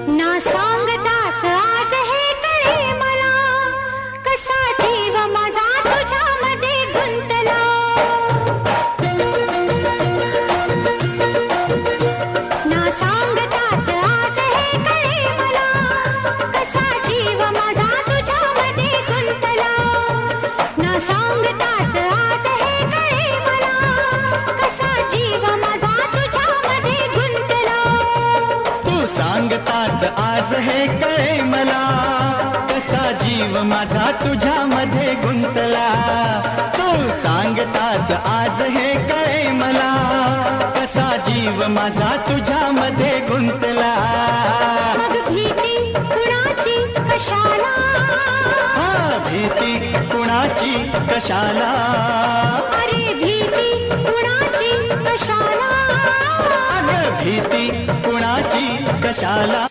ना सांगताच आज हे कळे मला, कसा जीव माझा तुझ्यामध्ये गुंतला. ना सांगताच आज हे कळे मला, कसा जीव माझा तुझ्यामध्ये गुंतला. ना सांगताच आज हे कळे मला, कसा जीव माझा तुझ्यामध्ये गुंतला. तू सांगताच आज हे कळे मला, कसा जीव माझा तुझ्यामध्ये गुंतला. तू सांगताच आज हे कळे मला, कसा जीव माझा तुझ्यामध्ये गुंतला. मग भीती कुणाची कशाला, भीती कुणाची कशाला. अरे भीती कुणाची कशाला. अगं भीती कुणाची कशाला.